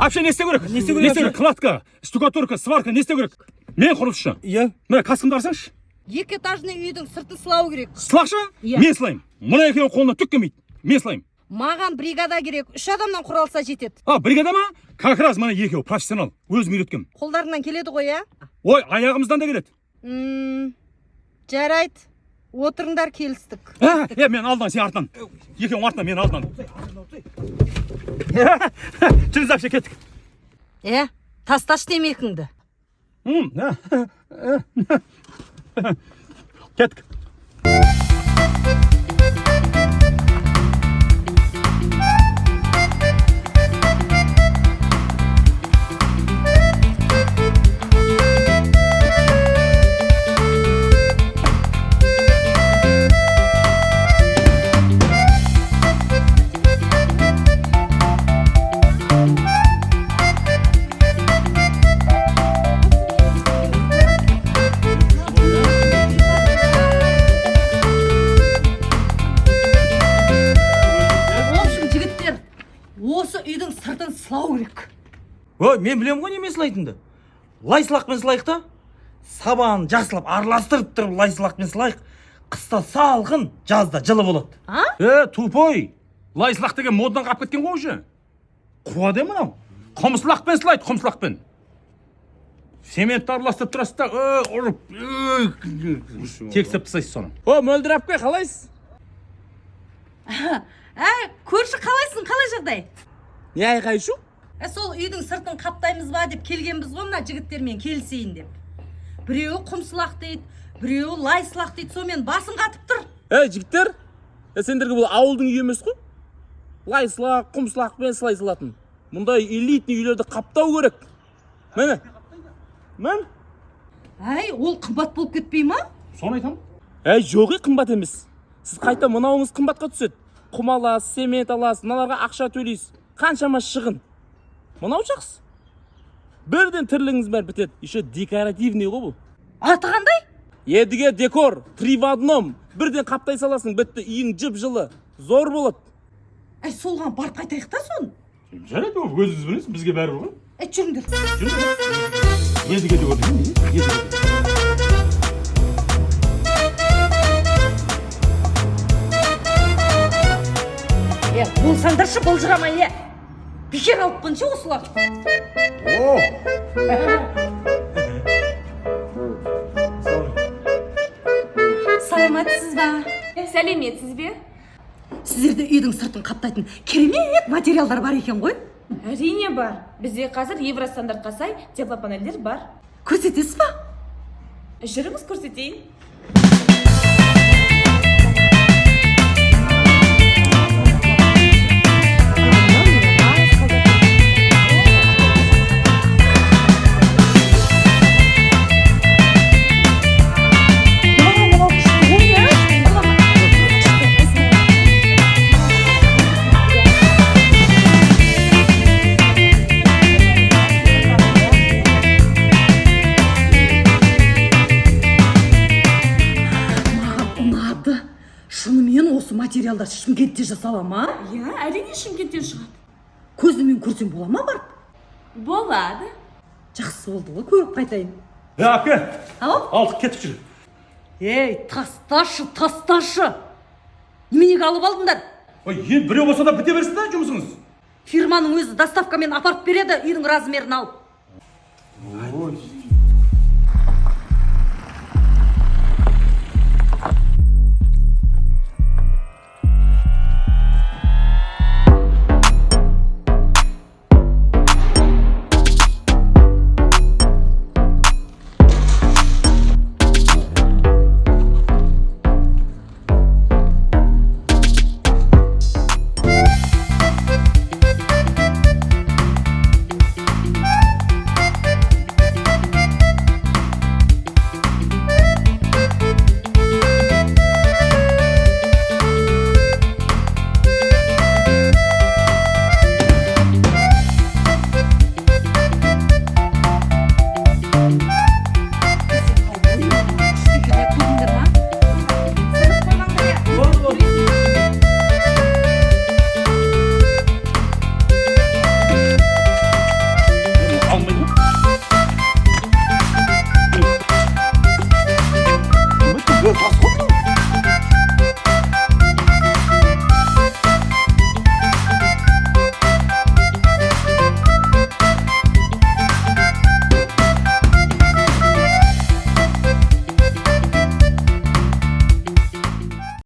Вообще не істеу керек? Не істеу керек? Кладка, штукатурка, сварка не істеу керек? Мен құрылысшы. Иә. Мына каскамды алсаңшы. Екі этажный үйдің сыртын сылау керек. Сылақшы? Иә. Мен сылайым. Мына екеуі қолына түк келмейді. Мен сылайым. Маған бригада керек. 3 адамнан құралса жетеді. Бригада ма? Как раз мына екеуі профессионал. Өзім үйреткем. Қолдарынан келеді ғой, а? Ой, аяғымыздан да келеді. Жарайды. Отырыңдар, келістік. Мен алдынан, сен артынан. Екеуің артынан, мен алдынан. Жүріңіз вообще кеттік. Тасташ темекіңді. Кеттік. Осы үйдің сыртын сылау керек. Ой, мен білем ғой немен сылайтынды. Лай сылақпен сылайық та. Сабан жақсылап араластырып тұрып лай сылақпен сылайық. Қыста салқын, жазда жылы болады. Тупой. Лай сылақ деген модадан қап кеткен ғой уже. Қуады мынау. Құмсылақпен сылайды, құмсылақпен. Цементті араластырып тұрасыз да, ұрып, тексіп тастайсыз соны. Мөлдір әпке, қалайсыз? Көрші қалайсың, қалай жағдай? Не айқайшу? Сол үйдің сыртын қаптаймыз ба деп келгенбіз ғой, мына жігіттермен келісейін деп. Біреуі құмсылақ дейді, біреуі лай сылақ дейді, сонымен басым қатып тұр. Жігіттер, сендерге бұл ауылдың үйі емес қой? Лай сылақ, құмсылақпен сылай сылатын. Мұндай элитный үйлерді қаптау керек. Мені? Мен? Ол қымбат болып кетпей ма? Соны айтам. Жоғы қымбат емес. Сіз қайта мынауыңыз қымбатқа түседі. Құм аласыз, цемент аласыз, мыналарға ақша төлейсіз. Қаншама шығын. Мынау жақсы. Бірден тірлігіңіз бәрі бітеді. Еще декоративный ғой бұл. Аты қандай? Едіге декор, 3 в 1. Бірден қаптай саласың, бітті, үйің жып жылы. Зор болады. Солған барып қайтайық та сон. Жарайды, өзіңіз білесіз, бізге бәрі ғой. Жүріңдер. Едіге декор деймін. Болсаңдаршы болжырамай, бекер алып қыншы осылар. Саламатсыз ба? Сәлеметсіз бе? Сіздерде үйдің сыртын қаптайтын керемет материалдар бар екен ғой? Әрине бар. Бізде қазір евростандартқа сай теплопанельдер бар. Көрсетесіз ба? Жүріңіз көрсетейін. Материалдар Шымкентте жасала ма? Әрине Шымкенттен шығады. Көзімен көрсем бола ма барып? Болады. Жақсы болды ғой, көріп қайтайын. Әпке, алдық кетіп жүр. Тасташы. Неменеге алып алдыңдар? Біреу болса да біте берсін да жұмысыңыз. Фирманың өзі доставкамен апарып береді үйдің размерін алып.